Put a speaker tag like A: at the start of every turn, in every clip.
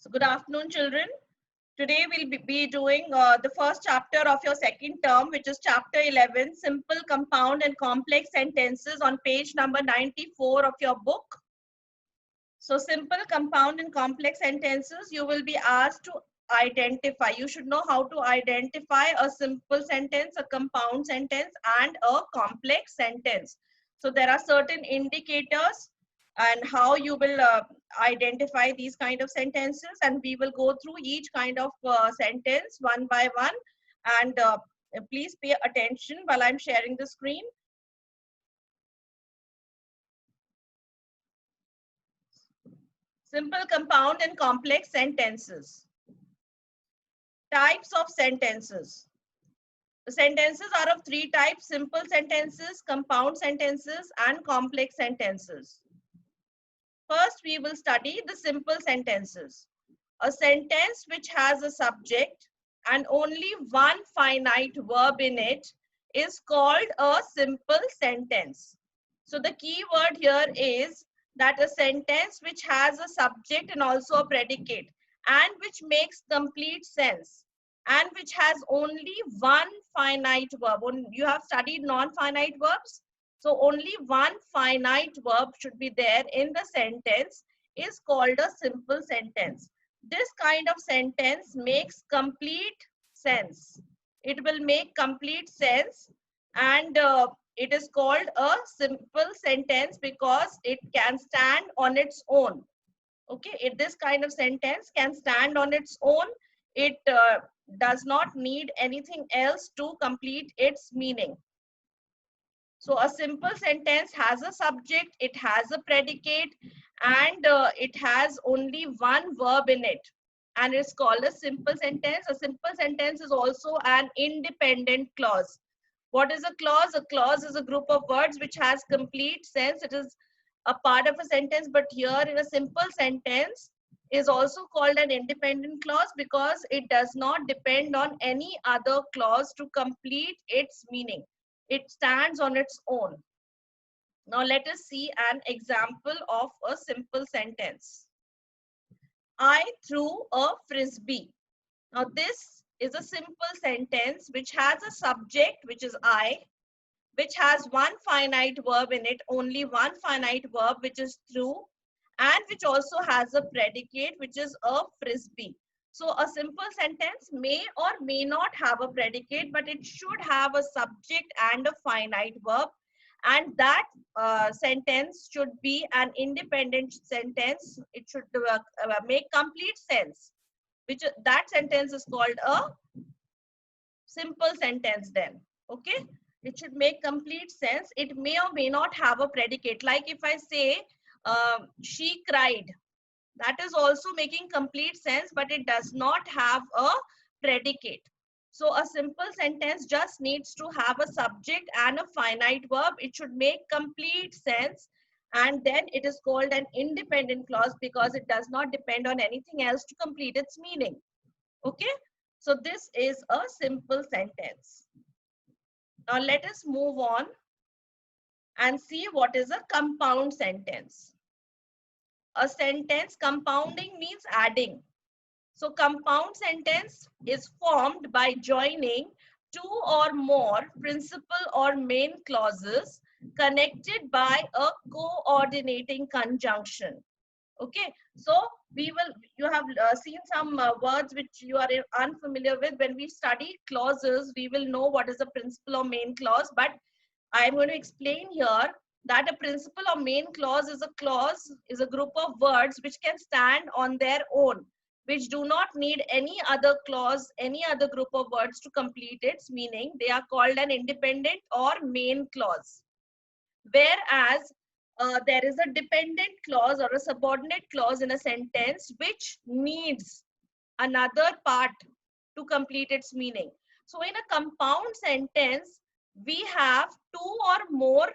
A: So good afternoon, children. Today we'll be doing the first chapter of your second term, which is chapter 11, Simple, Compound and Complex Sentences on page number 94 of your book. So simple, compound and complex sentences, you will be asked to identify. You should know how to identify a simple sentence, a compound sentence and a complex sentence. So there are certain indicators and how you will identify these kind of sentences, and we will go through each kind of sentence one by one. And please pay attention while I'm sharing the screen. Simple, compound and complex sentences. Types of sentences. The sentences are of three types: simple sentences, compound sentences and complex sentences. First, we will study the simple sentences. A sentence which has a subject and only one finite verb in it is called a simple sentence. So the key word here is that a sentence which has a subject and also a predicate and which makes complete sense and which has only one finite verb. You have studied non-finite verbs. So only one finite verb should be there in the sentence is called a simple sentence. This kind of sentence makes complete sense. It will make complete sense, and it is called a simple sentence because it can stand on its own. Okay, this kind of sentence can stand on its own. It does not need anything else to complete its meaning. So a simple sentence has a subject, it has a predicate, and it has only one verb in it. And it's called a simple sentence. A simple sentence is also an independent clause. What is a clause? A clause is a group of words which has complete sense. It is a part of a sentence, but here in a simple sentence is also called an independent clause because it does not depend on any other clause to complete its meaning. It stands on its own. Now let us see an example of a simple sentence. I threw a frisbee. Now this is a simple sentence which has a subject, which is I, which has one finite verb in it, only one finite verb, which is threw, and which also has a predicate, which is a frisbee. So a simple sentence may or may not have a predicate, but it should have a subject and a finite verb. And that sentence should be an independent sentence. It should make complete sense. That sentence is called a simple sentence then. Okay, it should make complete sense. It may or may not have a predicate. Like if I say she cried, that is also making complete sense, but it does not have a predicate. So a simple sentence just needs to have a subject and a finite verb. It should make complete sense, and then it is called an independent clause because it does not depend on anything else to complete its meaning. Okay, so this is a simple sentence. Now let us move on and see what is a compound sentence. A sentence, compounding means adding. So compound sentence is formed by joining two or more principal or main clauses connected by a coordinating conjunction. Okay, so you have seen some words which you are unfamiliar with. When we study clauses, we will know what is a principal or main clause, but I'm going to explain here that a principal or main clause is a group of words which can stand on their own, which do not need any other clause, any other group of words to complete its meaning. They are called an independent or main clause. Whereas there is a dependent clause or a subordinate clause in a sentence which needs another part to complete its meaning. So in a compound sentence, we have two or more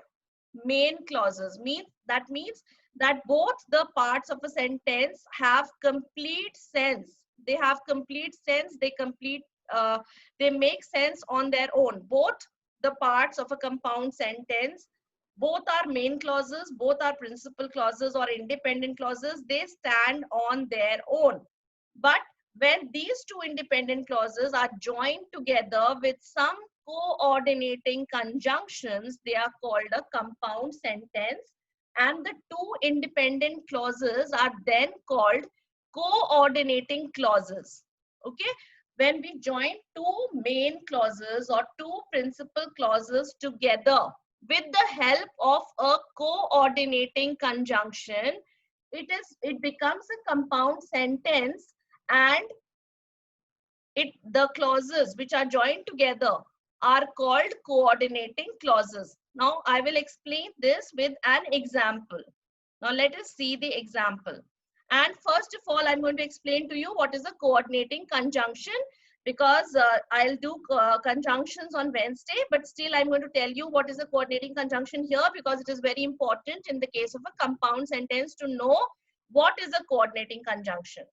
A: main clauses. That means that both the parts of a sentence have complete sense. They have complete sense. They make sense on their own. Both the parts of a compound sentence, both are main clauses, both are principal clauses or independent clauses. They stand on their own. But when these two independent clauses are joined together with some coordinating conjunctions, they are called a compound sentence. And the two independent clauses are then called coordinating clauses. Okay. When we join two main clauses or two principal clauses together with the help of a coordinating conjunction, it becomes a compound sentence, and the clauses which are joined together are called coordinating clauses. Now I will explain this with an example. Now let us see the example. And first of all, I'm going to explain to you what is a coordinating conjunction, because I'll do conjunctions on Wednesday, but still I'm going to tell you what is a coordinating conjunction here, because it is very important in the case of a compound sentence to know what is a coordinating conjunction.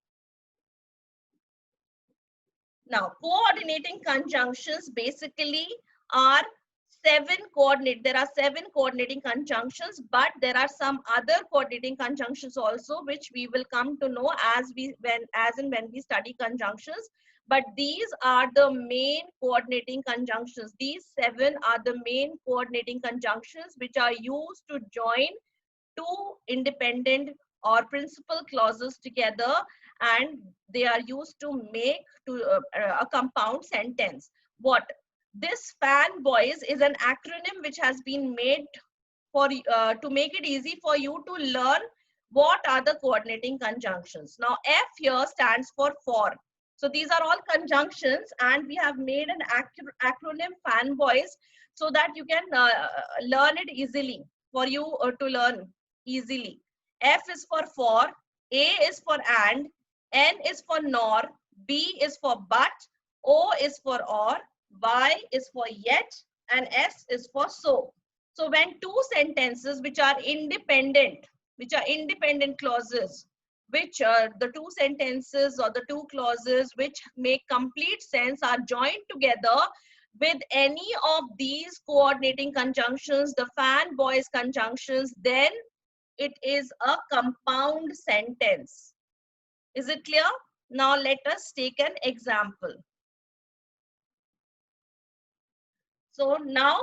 A: Now, coordinating conjunctions basically are there are seven coordinating conjunctions, but there are some other coordinating conjunctions also, which we will come to know as and when we study conjunctions. But these are the main coordinating conjunctions. These seven are the main coordinating conjunctions which are used to join two independent or principal clauses together, and they are used to make a compound sentence. What this fanboys is an acronym which has been made for to make it easy for you to learn what are the coordinating conjunctions. Now F here stands for. So these are all conjunctions, and we have made an acronym fanboys so that you can learn it easily, for you to learn easily. F is for, A is for and, N is for nor, B is for but, O is for or, Y is for yet, and S is for so. So when two sentences which are independent clauses, which the two sentences or the two clauses which make complete sense are joined together with any of these coordinating conjunctions, the fanboys conjunctions, then it is a compound sentence. Is it clear? Now let us take an example. So now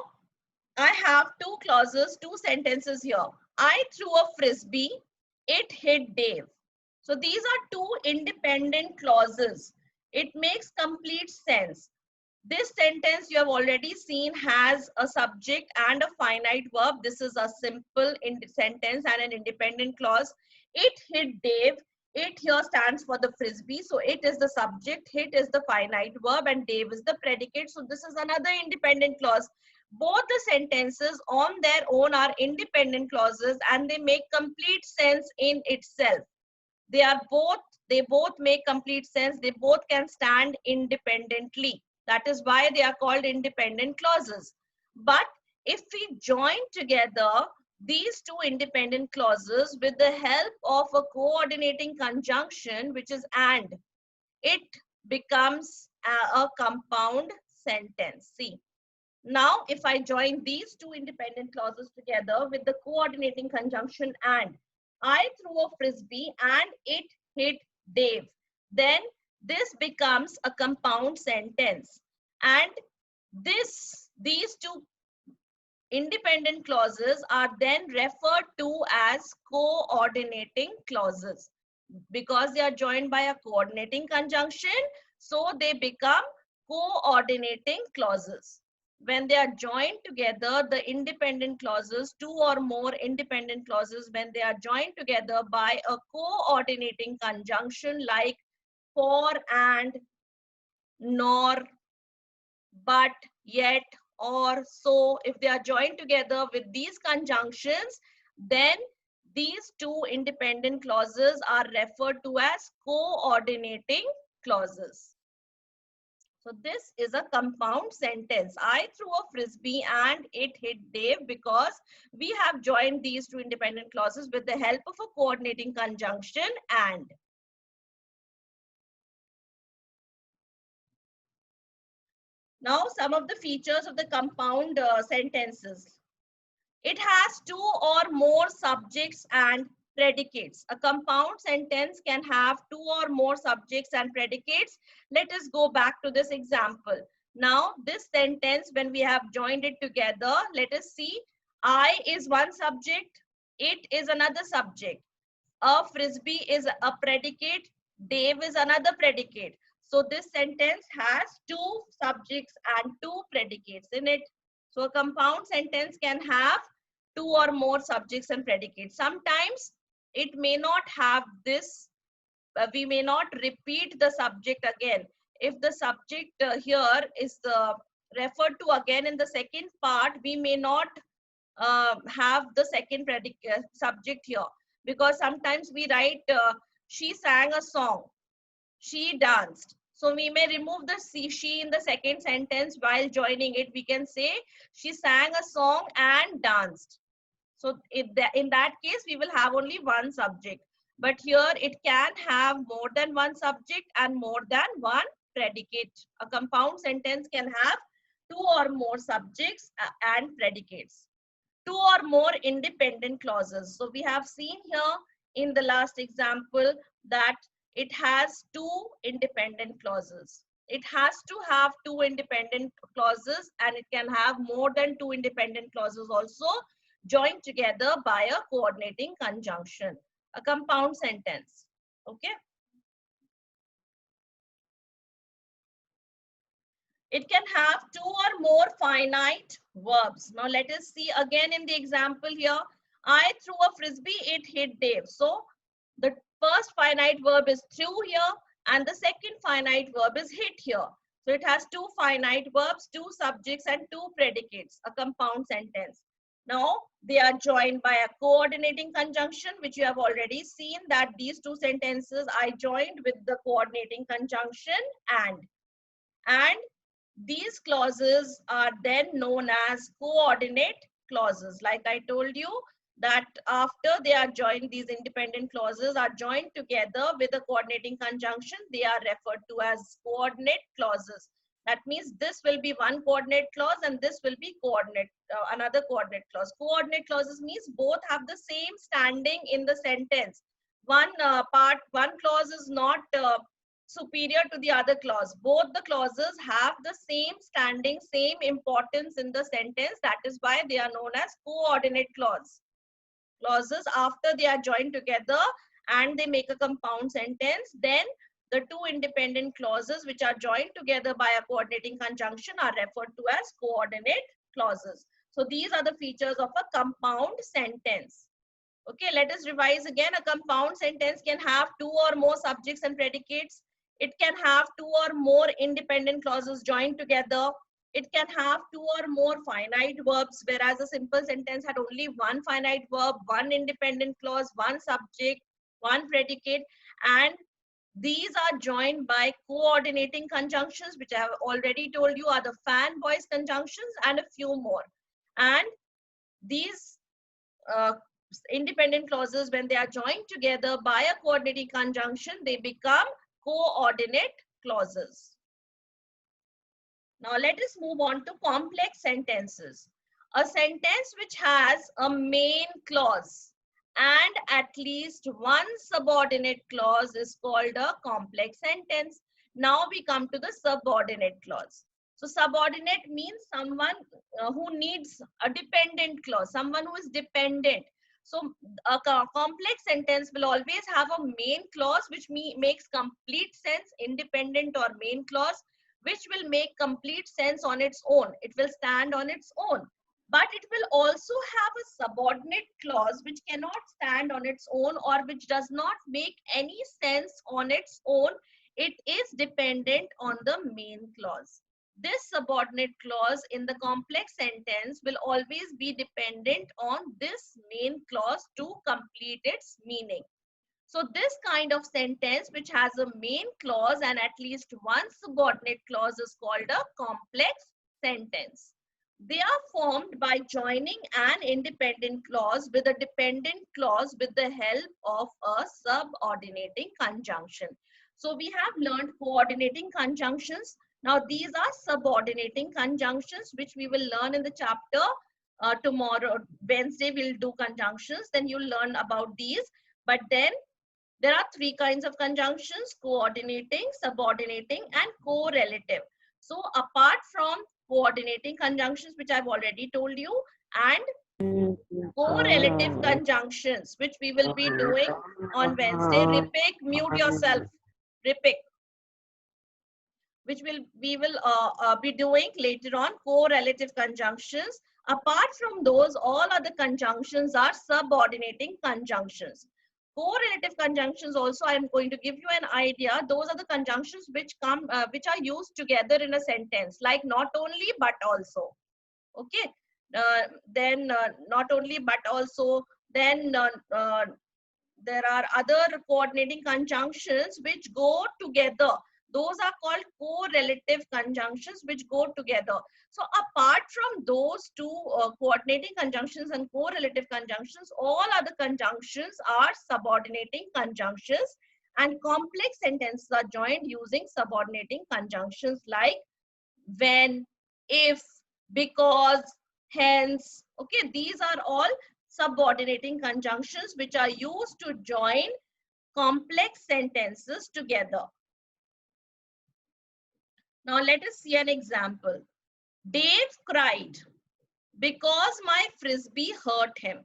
A: I have two clauses, two sentences here. I threw a frisbee, it hit Dave. So these are two independent clauses. It makes complete sense. This sentence you have already seen has a subject and a finite verb. This is a simple sentence and an independent clause. It hit Dave. It here stands for the frisbee. So it is the subject, hit is the finite verb, and Dave is the predicate. So this is another independent clause. Both the sentences on their own are independent clauses, and they make complete sense in itself. They both make complete sense. They both can stand independently. That is why they are called independent clauses. But if we join together these two independent clauses with the help of a coordinating conjunction, which is and, it becomes a compound sentence. See, now if I join these two independent clauses together with the coordinating conjunction and, I threw a frisbee and it hit Dave, then this becomes a compound sentence. And these two independent clauses are then referred to as coordinating clauses, because they are joined by a coordinating conjunction, so they become coordinating clauses. When they are joined together, the independent clauses, two or more independent clauses, when they are joined together by a coordinating conjunction like for and, nor, but, yet, or, so, if they are joined together with these conjunctions, then these two independent clauses are referred to as coordinating clauses. So this is a compound sentence. I threw a frisbee and it hit Dave, because we have joined these two independent clauses with the help of a coordinating conjunction and. Now, some of the features of the compound sentences. It has two or more subjects and predicates. A compound sentence can have two or more subjects and predicates. Let us go back to this example. Now, this sentence, when we have joined it together, let us see. I is one subject, it is another subject. A frisbee is a predicate, Dave is another predicate. So this sentence has two subjects and two predicates in it. So a compound sentence can have two or more subjects and predicates. Sometimes it may not have this, we may not repeat the subject again. If the subject here is referred to again in the second part, we may not have the second subject here, because sometimes we write she sang a song, she danced. So we may remove the she in the second sentence. While joining it, we can say she sang a song and danced. So in that case, we will have only one subject. But here it can have more than one subject and more than one predicate. A compound sentence can have two or more subjects and predicates. Two or more independent clauses. So we have seen here in the last example that it has two independent clauses. It has to have two independent clauses, and it can have more than two independent clauses also joined together by a coordinating conjunction, a compound sentence. Okay. It can have two or more finite verbs. Now let us see again in the example here. I threw a frisbee, it hit Dave. So the first finite verb is threw here, and the second finite verb is hit here. So it has two finite verbs, two subjects, and two predicates, a compound sentence. Now they are joined by a coordinating conjunction, which you have already seen that these two sentences I joined with the coordinating conjunction and these clauses are then known as coordinate clauses. Like I told you that after they are joined, these independent clauses are joined together with a coordinating conjunction. They are referred to as coordinate clauses. That means this will be one coordinate clause and this will be another coordinate clause. Coordinate clauses means both have the same standing in the sentence. One clause is not superior to the other clause. Both the clauses have the same standing, same importance in the sentence. That is why they are known as coordinate clauses. After they are joined together and they make a compound sentence, then the two independent clauses which are joined together by a coordinating conjunction are referred to as coordinate clauses. So these are the features of a compound sentence. Okay, let us revise again. A compound sentence can have two or more subjects and predicates. It can have two or more independent clauses joined together. It can have two or more finite verbs, whereas a simple sentence had only one finite verb, one independent clause, one subject, one predicate, and these are joined by coordinating conjunctions, which I have already told you are the fan voice conjunctions and a few more. And these independent clauses, when they are joined together by a coordinating conjunction, they become coordinate clauses. Now let us move on to complex sentences. A sentence which has a main clause and at least one subordinate clause is called a complex sentence. Now we come to the subordinate clause. So subordinate means someone who needs a dependent clause, someone who is dependent. So a complex sentence will always have a main clause which makes complete sense, independent or main clause, which will make complete sense on its own. It will stand on its own. But it will also have a subordinate clause which cannot stand on its own or which does not make any sense on its own. It is dependent on the main clause. This subordinate clause in the complex sentence will always be dependent on this main clause to complete its meaning. So this kind of sentence which has a main clause and at least one subordinate clause is called a complex sentence. They are formed by joining an independent clause with a dependent clause with the help of a subordinating conjunction. So we have learned coordinating conjunctions. Now these are subordinating conjunctions which we will learn in the chapter tomorrow. Wednesday we'll do conjunctions, then you'll learn about these. But then there are three kinds of conjunctions: coordinating, subordinating, and correlative. So apart from coordinating conjunctions, which I've already told you, and correlative conjunctions, which we will be doing on Wednesday. Ripik, mute yourself. Ripik, which we will be doing later on, correlative conjunctions. Apart from those, all other conjunctions are subordinating conjunctions. Correlative conjunctions also, I am going to give you an idea. Those are the conjunctions which which are used together in a sentence, like not only but also. Okay. Then not only but also. Then there are other coordinating conjunctions which go together. Those are called correlative conjunctions which go together. So apart from those two, coordinating conjunctions and correlative conjunctions, all other conjunctions are subordinating conjunctions, and complex sentences are joined using subordinating conjunctions like when, if, because, hence. Okay, these are all subordinating conjunctions which are used to join complex sentences together. Now let us see an example. Dave cried because my frisbee hurt him.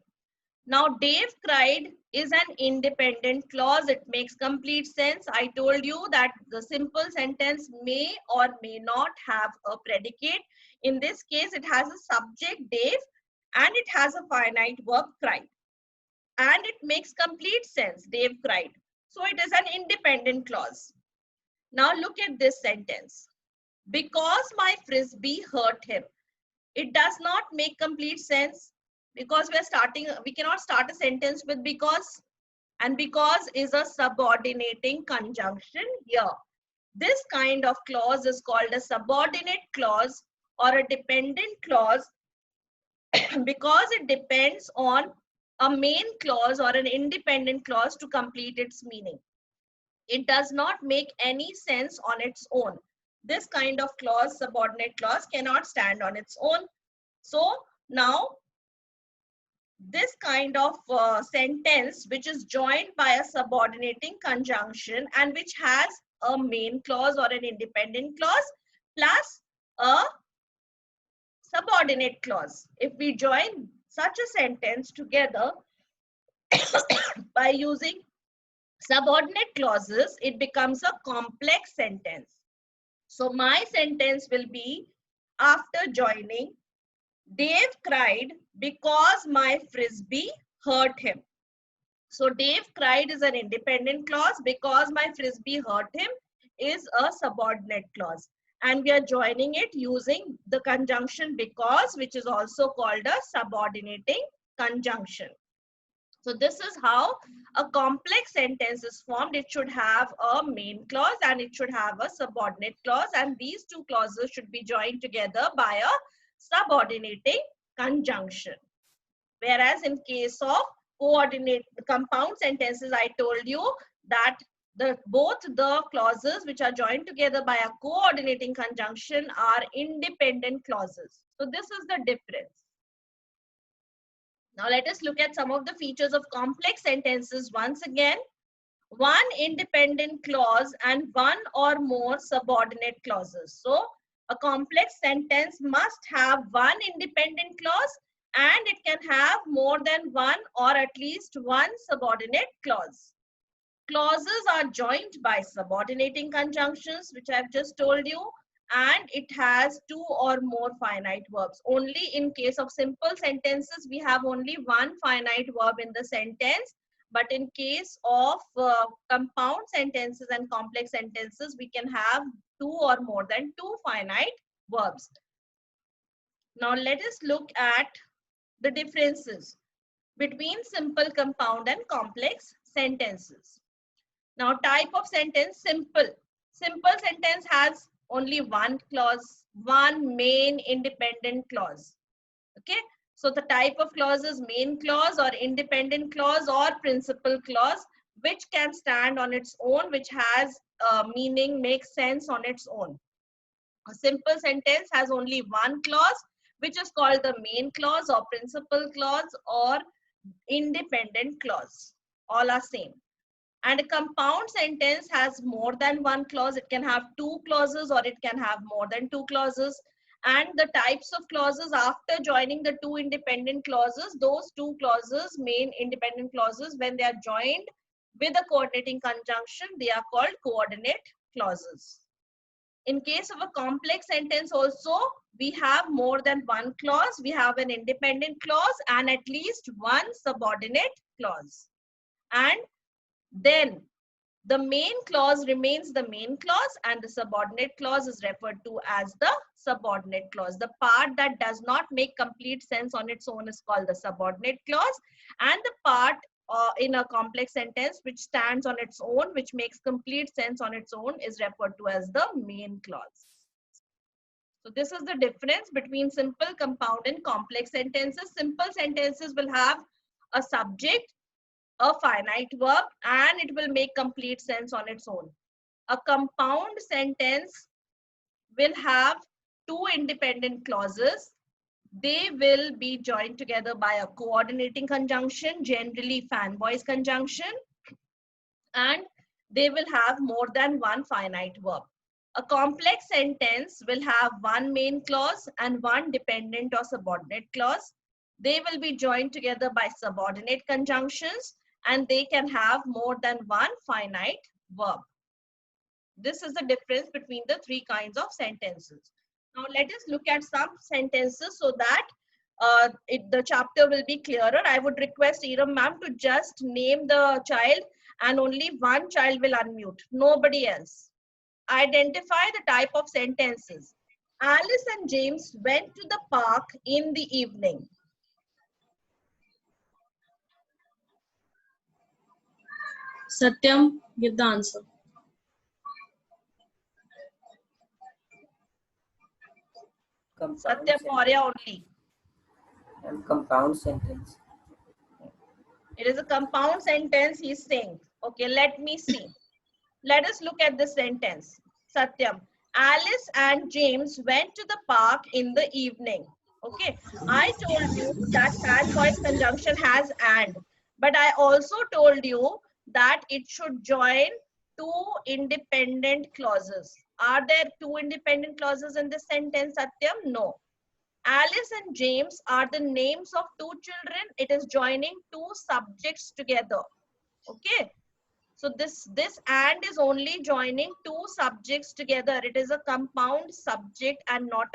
A: Now, Dave cried is an independent clause. It makes complete sense. I told you that the simple sentence may or may not have a predicate. In this case, it has a subject, Dave, and it has a finite verb, cried. And it makes complete sense, Dave cried. So it is an independent clause. Now look at this sentence. Because my frisbee hurt him. It does not make complete sense because we cannot start a sentence with because, and because is a subordinating conjunction here. This kind of clause is called a subordinate clause or a dependent clause because it depends on a main clause or an independent clause to complete its meaning. It does not make any sense on its own. This kind of clause, subordinate clause, cannot stand on its own. So now this kind of sentence which is joined by a subordinating conjunction and which has a main clause or an independent clause plus a subordinate clause. If we join such a sentence together by using subordinate clauses, it becomes a complex sentence. So my sentence will be, after joining, Dave cried because my frisbee hurt him. So Dave cried is an independent clause. Because my frisbee hurt him is a subordinate clause. And we are joining it using the conjunction because, which is also called a subordinating conjunction. So this is how a complex sentence is formed. It should have a main clause and it should have a subordinate clause. And these two clauses should be joined together by a subordinating conjunction. Whereas in case of coordinate compound sentences, I told you that both the clauses which are joined together by a coordinating conjunction are independent clauses. So this is the difference. Now let us look at some of the features of complex sentences once again. One independent clause and one or more subordinate clauses. So a complex sentence must have one independent clause and it can have more than one or at least one subordinate clause. Clauses are joined by subordinating conjunctions, which I've just told you, and it has two or more finite verbs. Only in case of simple sentences, we have only one finite verb in the sentence. But in case of compound sentences and complex sentences, we can have two or more than two finite verbs. Now let us look at the differences between simple, compound, and complex sentences. Now, type of sentence, simple. Simple sentence has only one clause, one main independent clause. Okay. So the type of clause is main clause or independent clause or principal clause, which can stand on its own, which has meaning, makes sense on its own. A simple sentence has only one clause, which is called the main clause or principal clause or independent clause. All are same. And a compound sentence has more than one clause. It can have two clauses or it can have more than two clauses. And the types of clauses after joining the two independent clauses, those two clauses, main independent clauses, when they are joined with a coordinating conjunction, they are called coordinate clauses. In case of a complex sentence also, we have more than one clause. We have an independent clause and at least one subordinate clause. And then the main clause remains the main clause and the subordinate clause is referred to as the subordinate clause. The part that does not make complete sense on its own is called the subordinate clause, and the part in a complex sentence which stands on its own, which makes complete sense on its own, is referred to as the main clause. So this is the difference between simple, compound and complex sentences. Simple sentences will have a subject, a finite verb, and it will make complete sense on its own. A compound sentence will have two independent clauses. They will be joined together by a coordinating conjunction, generally fan-voice conjunction, and they will have more than one finite verb. A complex sentence will have one main clause and one dependent or subordinate clause. They will be joined together by subordinate conjunctions and they can have more than one finite verb. This is the difference between the three kinds of sentences. Now let us look at some sentences so that the chapter will be clearer. I would request Iram ma'am to just name the child and only one child will unmute, nobody else. Identify the type of sentences. Alice and James went to the park in the evening.
B: Satyam, give the answer.
A: Satyam Maurya only.
C: And compound sentence.
A: It is a compound sentence he's saying. Okay, let me see. Let us look at the sentence. Satyam, Alice and James went to the park in the evening. Okay, I told you that fan voice conjunction has and, but I also told you that it should join two independent clauses. Are there two independent clauses in this sentence, Satyam? No. Alice and James are the names of two children. It is joining two subjects together. Okay. So this and is only joining two subjects together. It is a compound subject and not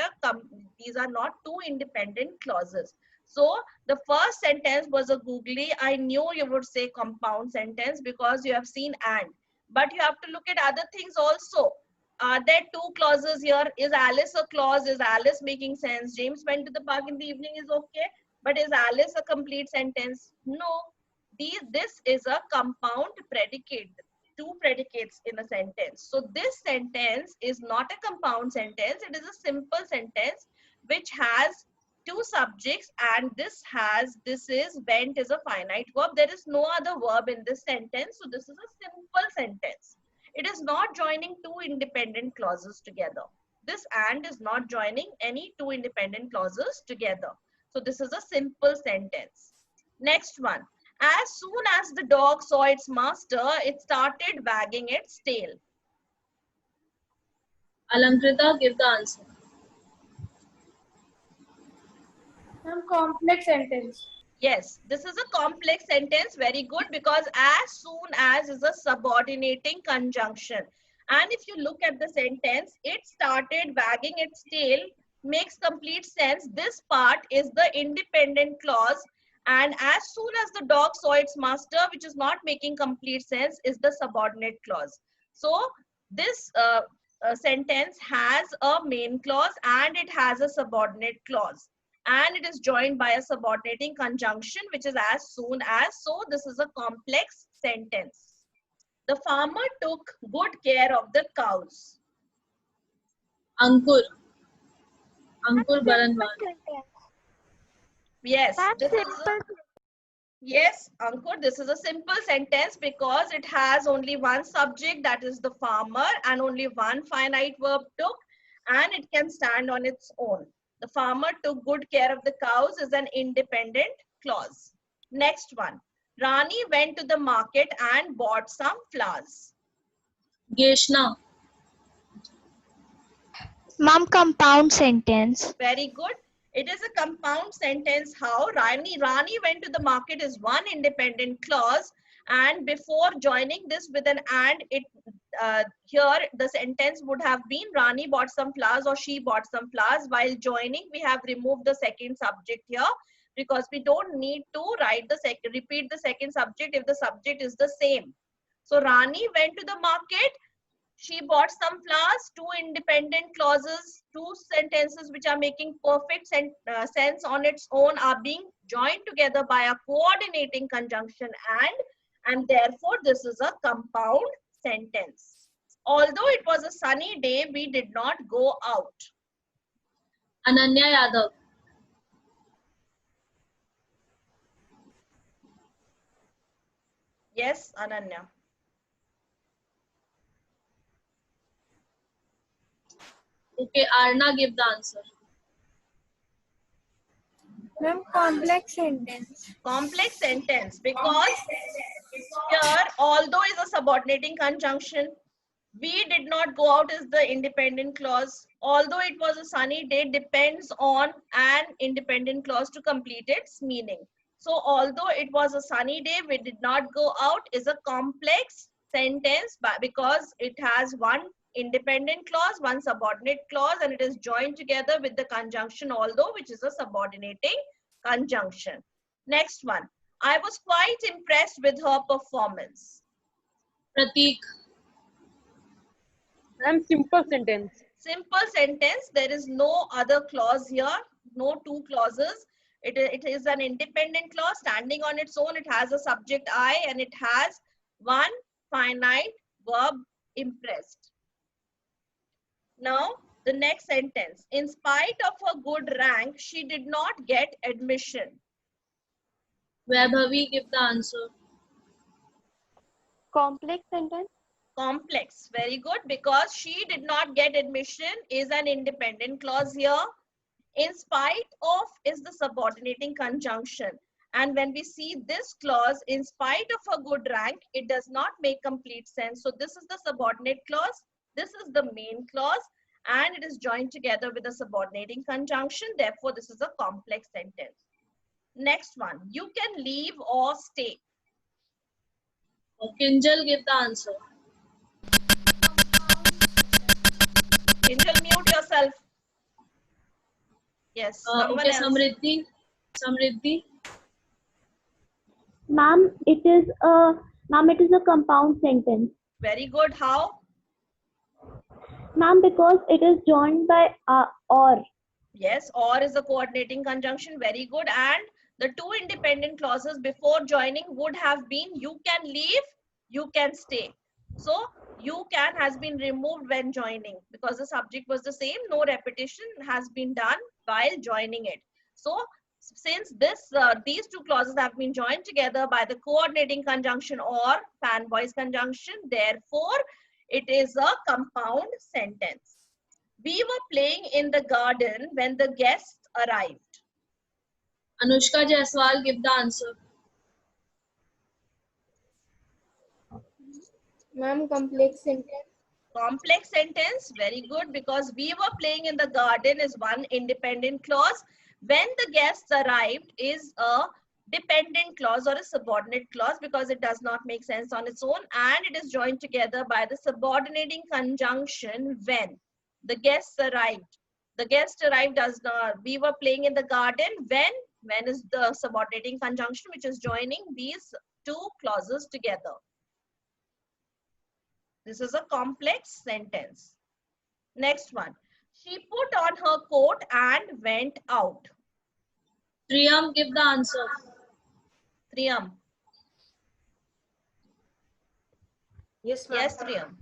A: these are not two independent clauses. So the first sentence was a googly. I knew you would say compound sentence because you have seen and. But you have to look at other things also. Are there two clauses here? Is Alice a clause? Is Alice making sense? James went to the park in the evening is okay. But is Alice a complete sentence? No. This is a compound predicate, two predicates in a sentence. So this sentence is not a compound sentence. It is a simple sentence which has two subjects and this is went is a finite verb. There is no other verb in this sentence. So this is a simple sentence. It is not joining two independent clauses together. This and is not joining any two independent clauses together. So this is a simple sentence. Next one. As soon as the dog saw its master, it started wagging its tail.
B: Alamkrita, give the answer.
D: Some complex sentence.
A: Yes, this is a complex sentence. Very good, because as soon as is a subordinating conjunction. And if you look at the sentence, it started wagging its tail makes complete sense. This part is the independent clause. And as soon as the dog saw its master, which is not making complete sense, is the subordinate clause. So this sentence has a main clause and it has a subordinate clause. And it is joined by a subordinating conjunction, which is as soon as. So this is a complex sentence. The farmer took good care of the cows.
B: Ankur. Ankur Baranwal.
A: Yes, yes, Ankur, this is a simple sentence because it has only one subject, that is the farmer, and only one finite verb took, and it can stand on its own. The farmer took good care of the cows is an independent clause. Next one. Rani went to the market and bought some flowers.
B: Geshna.
E: Ma'am, compound sentence.
A: Very good. It is a compound sentence. How? Rani went to the market is one independent clause, and before joining this with an and, it here the sentence would have been Rani bought some flowers or she bought some flowers. While joining, we have removed the second subject here because we don't need to repeat the second subject if the subject is the same. So Rani went to the market. She bought some flowers. Two independent clauses, two sentences which are making perfect sense on its own are being joined together by a coordinating conjunction and therefore this is a compound sentence. Although it was a sunny day, we did not go out.
B: Ananya Yadav.
A: Yes, Ananya.
B: Okay, Arna, give the answer.
D: Ma'am, complex sentence.
A: Complex sentence because here although is a subordinating conjunction. We did not go out is the independent clause. Although it was a sunny day depends on an independent clause to complete its meaning. So although it was a sunny day, we did not go out is a complex sentence because it has one independent clause, one subordinate clause, and it is joined together with the conjunction although, which is a subordinating conjunction. Next one. I was quite impressed with her performance.
B: Pratik.
F: Ma'am, simple sentence.
A: Simple sentence. There is no other clause here, no two clauses. It is an independent clause standing on its own. It has a subject I and it has one finite verb impressed. Now, the next sentence. In spite of her good rank, she did not get admission.
B: Vaibhavi, give the answer.
D: Complex sentence.
A: Complex. Very good, because she did not get admission is an independent clause here. In spite of is the subordinating conjunction. And when we see this clause, in spite of a good rank, it does not make complete sense. So this is the subordinate clause. This is the main clause. And it is joined together with a subordinating conjunction. Therefore, this is a complex sentence. Next one. You can leave or stay.
B: Kinjal, give the answer.
A: Angel, mute yourself. Yes, someone
B: Okay,
A: else.
B: Samriddhi. Samriddhi.
G: Ma'am, it is a compound sentence.
A: Very good. How?
G: Ma'am, because it is joined by or.
A: Yes, or is a coordinating conjunction. Very good. And the two independent clauses before joining would have been you can leave, you can stay. So you can has been removed when joining because the subject was the same. No repetition has been done while joining it. So since these two clauses have been joined together by the coordinating conjunction or fan voice conjunction, therefore it is a compound sentence. We were playing in the garden when the guests arrived.
B: Anushka Jaiswal, give the answer.
D: Ma'am, complex sentence.
A: Complex sentence, very good, because we were playing in the garden is one independent clause. When the guests arrived is a dependent clause or a subordinate clause because it does not make sense on its own, and it is joined together by the subordinating conjunction when the guests arrived. The guest arrived does not. We were playing in the garden when is the subordinating conjunction which is joining these two clauses together. This is a complex sentence. Next one. She put on her coat and went out.
B: Triyam, give the answer.
A: Triyam.
C: Yes, ma'am.
A: Yes, Triyam.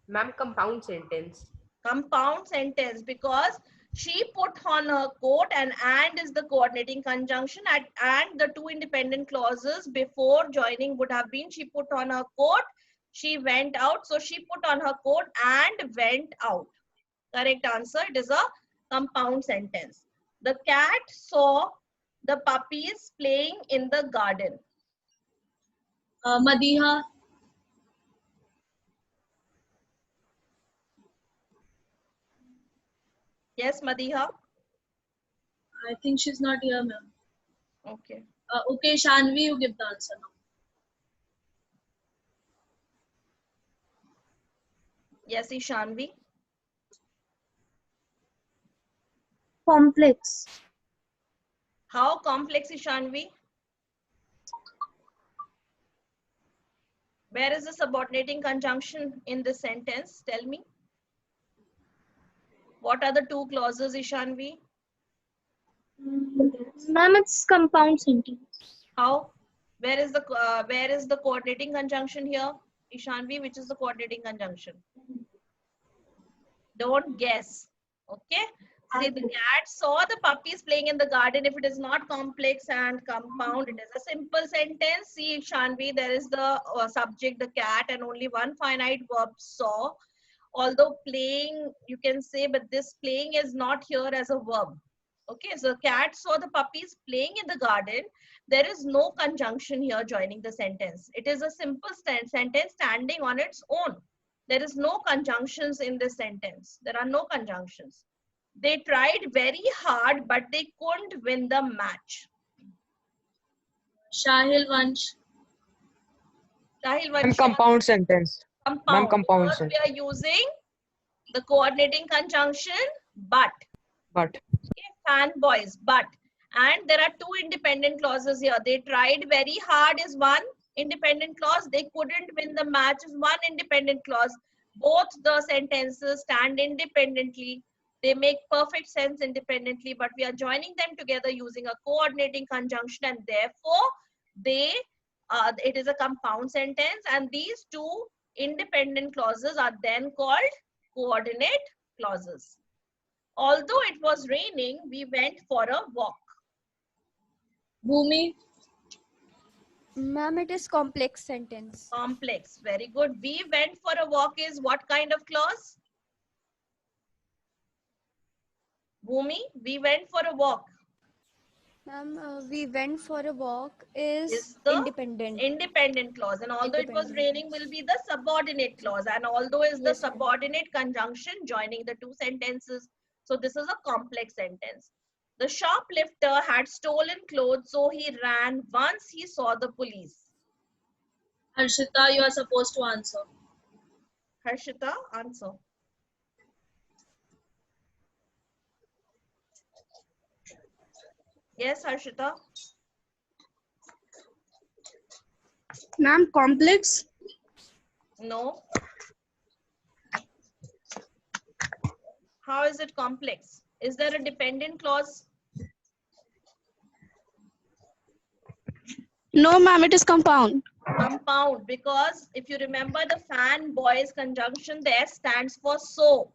F: Ma'am, compound sentence.
A: Compound sentence because she put on her coat and is the coordinating conjunction and the two independent clauses before joining would have been she put on her coat, she went out. So she put on her coat and went out. Correct answer. It is a compound sentence. The cat saw the puppies playing in the garden.
B: Madiha.
A: Yes, Madiha?
B: I think she's not here, ma'am.
A: Okay.
B: Okay, Shanvi, you give the answer now.
A: Yes, Ishanvi.
G: Complex.
A: How complex, Ishanvi? Where is the subordinating conjunction in this sentence? Tell me. What are the two clauses, Ishanvi?
G: Ma'am, it's compound sentence.
A: How? Where is the coordinating conjunction here, Ishanvi? Which is the coordinating conjunction? Don't guess. Okay. See, the cat saw the puppies playing in the garden. If it is not complex and compound, it is a simple sentence. See, Shanvi, there is the subject, the cat, and only one finite verb, saw. Although playing, you can say, but this playing is not here as a verb. Okay, so cat saw the puppies playing in the garden. There is no conjunction here joining the sentence. It is a simple sentence standing on its own. There is no conjunctions in this sentence. There are no conjunctions. They tried very hard, but they couldn't win the match.
B: Shahil Vansh.
A: Sahil,
F: Ma'am,
A: Vansh,
F: compound sentence. Ma'am,
A: compound.
F: compound
A: Because
F: sentence.
A: we are using the coordinating conjunction, but.
F: But.
A: Okay, fanboys, but. And there are two independent clauses here. They tried very hard is one independent clause. They couldn't win the match is one independent clause. Both the sentences stand independently. They make perfect sense independently, but we are joining them together using a coordinating conjunction, and therefore it is a compound sentence, and these two independent clauses are then called coordinate clauses. Although it was raining, we went for a walk.
B: Bhumi.
D: Ma'am, it is complex sentence.
A: Complex. Very good. We went for a walk is what kind of clause? Bhumi, we went for a walk.
D: Ma'am, we went for a walk is
A: the
D: independent.
A: Independent clause. And although it was
D: Independent
A: raining will be the subordinate clause. And although is the
D: Yes, ma'am.
A: subordinate conjunction joining the two sentences. So this is a complex sentence. The shoplifter had stolen clothes, so he ran once he saw the police.
B: Harshita, you are supposed to answer.
A: Harshita, answer. Yes, Harshita.
H: Ma'am, complex.
A: No. How is it complex? Is there a dependent clause?
H: No, ma'am, it is compound.
A: Compound, because if you remember the fanboys conjunction there stands for so.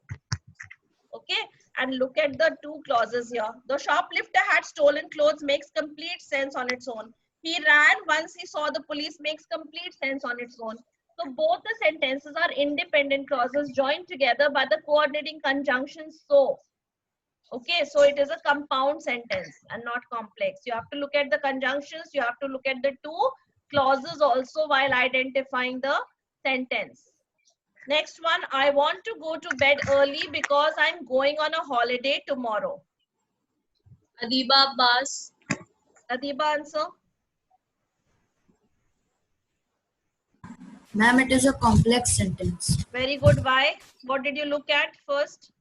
A: Okay, and look at the two clauses here. The shoplifter had stolen clothes makes complete sense on its own. He ran once he saw the police makes complete sense on its own. So both the sentences are independent clauses joined together by the coordinating conjunction so. Okay, so it is a compound sentence and not complex. You have to look at the conjunctions. You have to look at the two clauses also while identifying the sentence. Next one, I want to go to bed early because I'm going on a holiday tomorrow.
B: Adiba Abbas.
A: Adiba, answer.
I: Ma'am, it is a complex sentence.
A: Very good. Why? What did you look at first?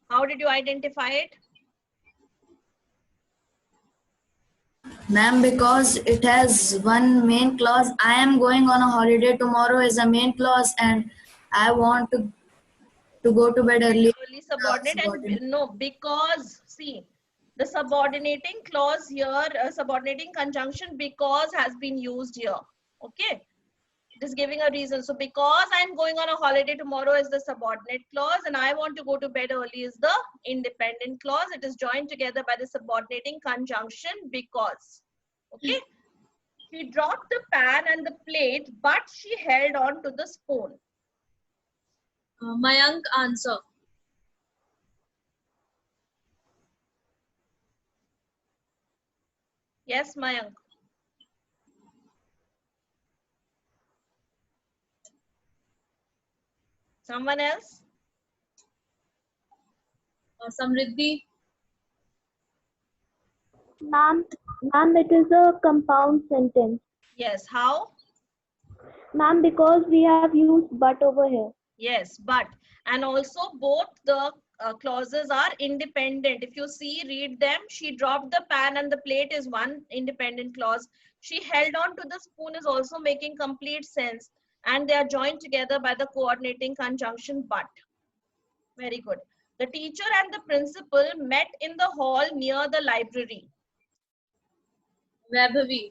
A: How did you identify it?
I: Ma'am, because it has one main clause. I am going on a holiday tomorrow is a main clause, and I want to go to bed early.
A: Early subordinate and no, because see, the subordinating clause here, subordinating conjunction because has been used here. Okay. It is giving a reason. So because I'm going on a holiday tomorrow is the subordinate clause and I want to go to bed early is the independent clause. It is joined together by the subordinating conjunction because. Okay. She dropped the pan and the plate, but she held on to the spoon.
B: Mayank, answer.
A: Yes, Mayank. Someone else?
B: Samriddhi.
G: Ma'am, it is a compound sentence.
A: Yes. How?
G: Ma'am, because we have used but over here.
A: Yes, but. And also both the clauses are independent. If you see, read them. She dropped the pan and the plate is one independent clause. She held on to the spoon is also making complete sense. And they are joined together by the coordinating conjunction but. Very good. The teacher and the principal met in the hall near the library.
B: Vaibhavi.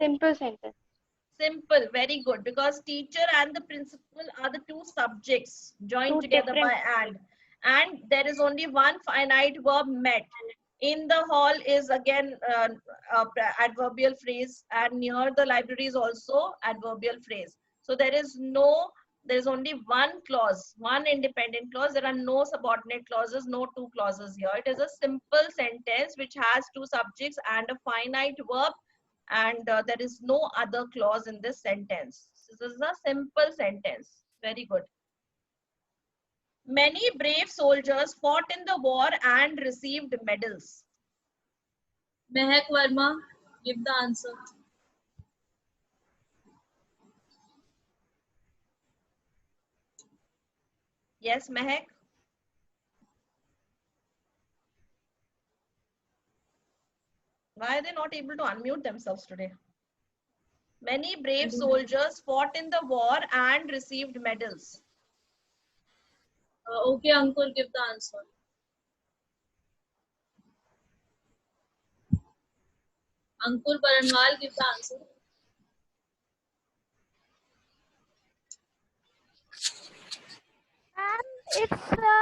E: Simple sentence.
A: Simple, very good. Because teacher and the principal are the two subjects joined
E: Two
A: together by
E: different-
A: and there is only one finite verb met. In the hall is again adverbial phrase, and near the library is also adverbial phrase. So there is only one clause, one independent clause. There are no subordinate clauses, no two clauses here. It is a simple sentence which has two subjects and a finite verb, and there is no other clause in this sentence. This is a simple sentence. Very good. Many brave soldiers fought in the war and received medals.
B: Mehak Verma, give the answer.
A: Yes, Mehak? Why are they not able to unmute themselves today? Many brave soldiers fought in the war and received medals.
B: Okay, Ankur, give the answer. Ankur Baranwal, give the answer.
E: It's a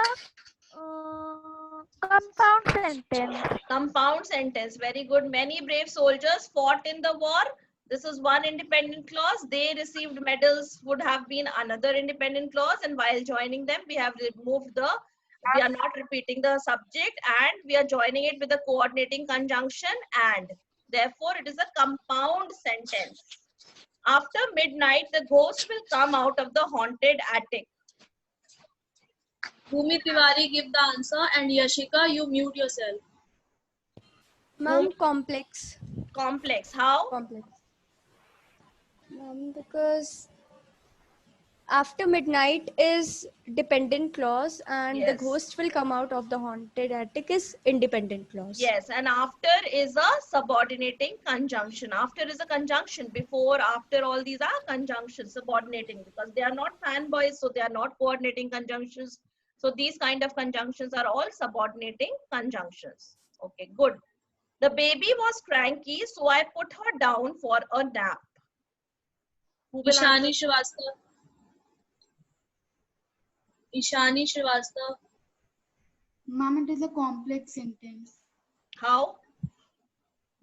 E: compound sentence.
A: Compound sentence. Very good. Many brave soldiers fought in the war. This is one independent clause. They received medals would have been another independent clause. And while joining them, we have removed we are not repeating the subject and we are joining it with a coordinating conjunction and. Therefore, it is a compound sentence. After midnight, the ghost will come out of the haunted attic.
B: Bhumi Tiwari, give the answer, and Yashika, you mute yourself.
D: Ma'am, complex.
A: Complex. How?
D: Complex. Because after midnight is dependent clause and the
A: Yes.
D: ghost will come out of the haunted attic is independent clause.
A: Yes, and after is a subordinating conjunction. After is a conjunction. Before, after, all these are conjunctions, subordinating, because they are not fanboys, so they are not coordinating conjunctions. So these kind of conjunctions are all subordinating conjunctions. Okay, good. The baby was cranky, so I put her down for a nap. Who will
B: Ishani
A: answer?
B: Shrivastava. Ishani Shrivastava.
J: Ma'am, it is a complex sentence.
A: How?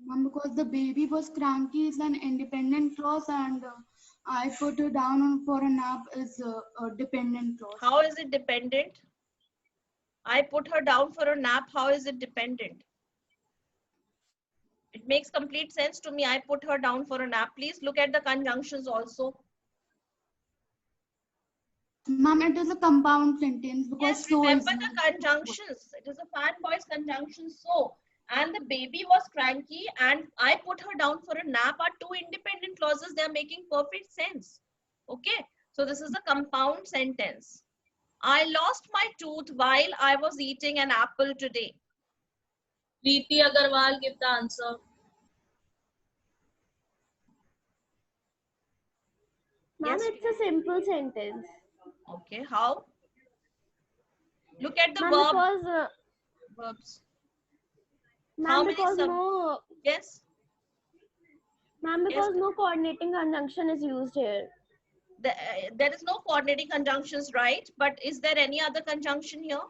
J: Ma'am, because the baby was cranky is an independent clause and I put her down for a nap is a dependent clause.
A: How is it dependent? I put her down for a nap. How is it dependent? It makes complete sense to me. I put her down for a nap. Please look at the conjunctions also.
J: Ma'am, it is a compound sentence because
A: Yes,
J: so
A: remember
J: is
A: the conjunctions. It is a fanboy's conjunction so. And the baby was cranky and I put her down for a nap are two independent clauses. They are making perfect sense. Okay. So this is a compound sentence. I lost my tooth while I was eating an apple today.
B: Preeti Agarwal, give the answer.
G: Ma'am,
A: Yes.
G: it's a simple sentence.
A: Okay. How? Look at the
G: Ma'am,
A: verb.
G: because
A: Verbs.
G: ma'am,
A: many
G: because
A: sub-
G: no
A: Yes.
G: ma'am, because no coordinating conjunction is used here.
A: There is no coordinating conjunctions, right? But is there any other conjunction here?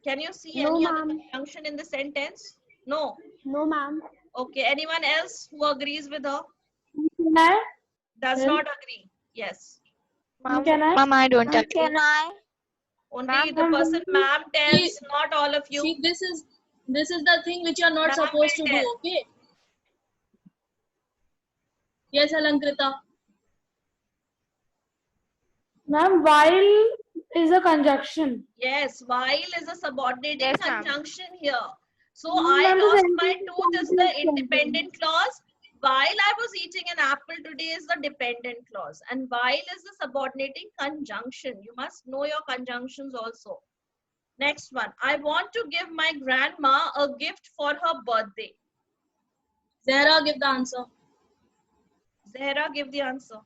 A: Can you see
G: No,
A: any other
G: ma'am.
A: conjunction in the sentence? No.
G: No, ma'am.
A: Okay. Anyone else who agrees with her? Does not agree? Yes.
E: Mom, I don't agree.
C: Can I?
A: Only the person ma'am tells, not all of you.
B: See, this is This is the thing which you are not
A: Now
B: supposed to
A: it
B: do,
A: is.
B: okay? Yes, Alankrita.
H: Ma'am, while is a conjunction.
A: Yes, while is a subordinating
E: Yes, ma'am.
A: conjunction here. So
H: Ma'am,
A: I
H: the
A: lost
H: sentence
A: my
H: is
A: tooth is the
H: complex
A: independent clause. While I was eating an apple today is the dependent clause. And while is the subordinating conjunction. You must know your conjunctions also. Next one. I want to give my grandma a gift for her birthday.
B: Zahra, give the answer.
A: Zahra, give the answer.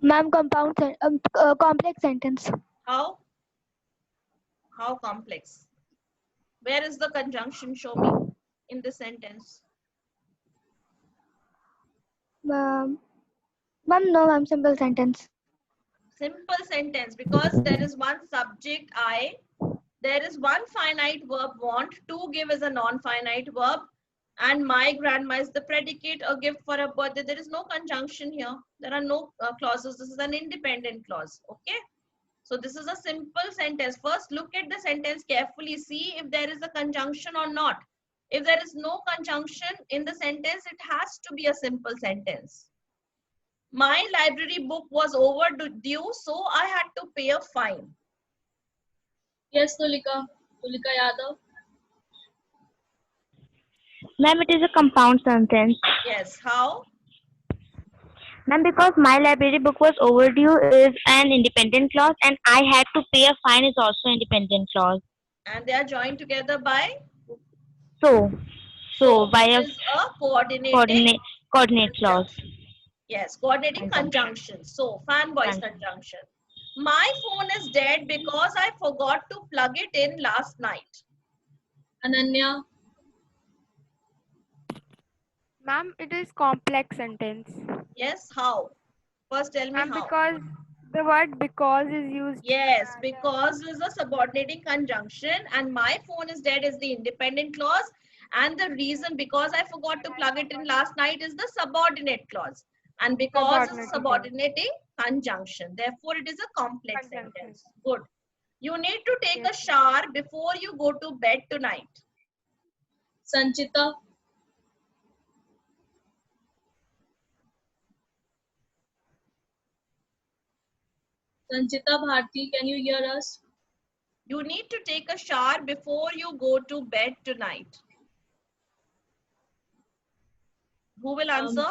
E: Ma'am, complex sentence.
A: How? How complex? Where is the conjunction? Show me in the sentence.
E: Ma'am, no, ma'am, simple sentence.
A: Simple sentence because there is one subject I, there is one finite verb want, to give is a non-finite verb, and my grandma is the predicate, a gift for a birthday. There is no conjunction here. There are no clauses. This is an independent clause. Okay. So this is a simple sentence. First, look at the sentence carefully. See if there is a conjunction or not. If there is no conjunction in the sentence, it has to be a simple sentence. My library book was overdue, so I had to pay a fine.
B: Yes, Tulika. Tulika Yadav.
E: Ma'am, it is a compound sentence.
A: Yes, how?
E: Ma'am, because my library book was overdue is an independent clause and I had to pay a fine is also independent clause.
A: And they are joined together by?
E: So by a
A: is a coordinate
E: coordinate clause.
A: Yes, coordinating conjunction. So, fanboys conjunction. My phone is dead because I forgot to plug it in last night.
B: Ananya.
K: Ma'am, it is complex sentence.
A: Yes, how? First tell me how.
K: Because the word because is used.
A: Yes, because is a subordinating conjunction and my phone is dead is the independent clause, and the reason because I forgot to plug it in last night is the subordinate clause, and because is a subordinating conjunction. Therefore, it is a complex sentence. Good. You need to take a shower before you go to bed tonight.
B: Sanchita. Sanchita Bharti, can you hear us?
A: You need to take a shower before you go to bed tonight. Who will answer?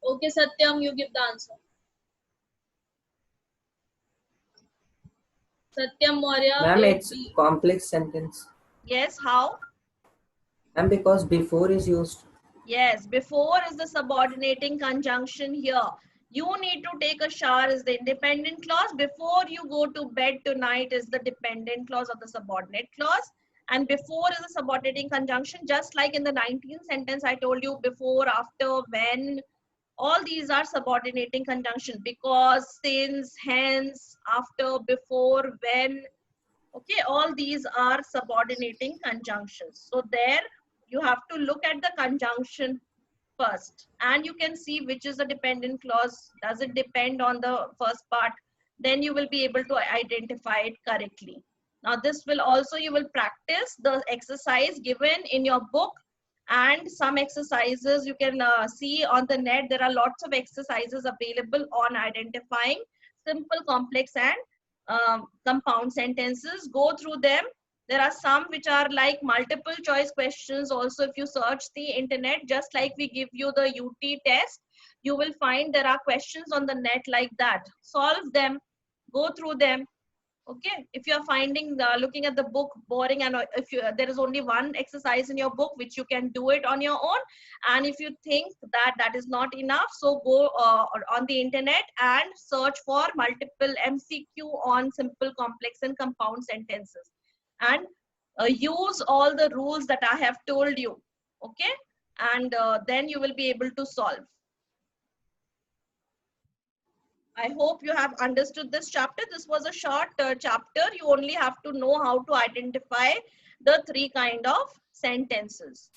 B: Okay, Satyam, you give the answer. Satyam Maurya.
L: Ma'am, it's complex sentence.
A: Yes, how?
L: And because before is used.
A: Yes, before is the subordinating conjunction here. You need to take a shower is the independent clause. Before you go to bed tonight is the dependent clause of the subordinate clause. And before is a subordinating conjunction, just like in the 19th sentence I told you, before, after, when. All these are subordinating conjunction. Because, since, hence, after, before, when. Okay, all these are subordinating conjunctions. So there you have to look at the conjunction first, and you can see which is the dependent clause. Does it depend on the first part? Then you will be able to identify it correctly. Now this will also, you will practice the exercise given in your book, and some exercises you can see on the net. There are lots of exercises available on identifying simple, complex and compound sentences. Go through them. There are some which are like multiple choice questions. Also, if you search the internet, just like we give you the UT test, you will find there are questions on the net like that. Solve them, go through them. Okay, if you are finding looking at the book boring, and if there is only one exercise in your book which you can do it on your own, and if you think that that is not enough, so go on the internet and search for multiple MCQ on simple, complex and compound sentences, and use all the rules that I have told you. Okay, and then you will be able to solve. I hope you have understood this chapter. This was a short chapter. You only have to know how to identify the three kind of sentences.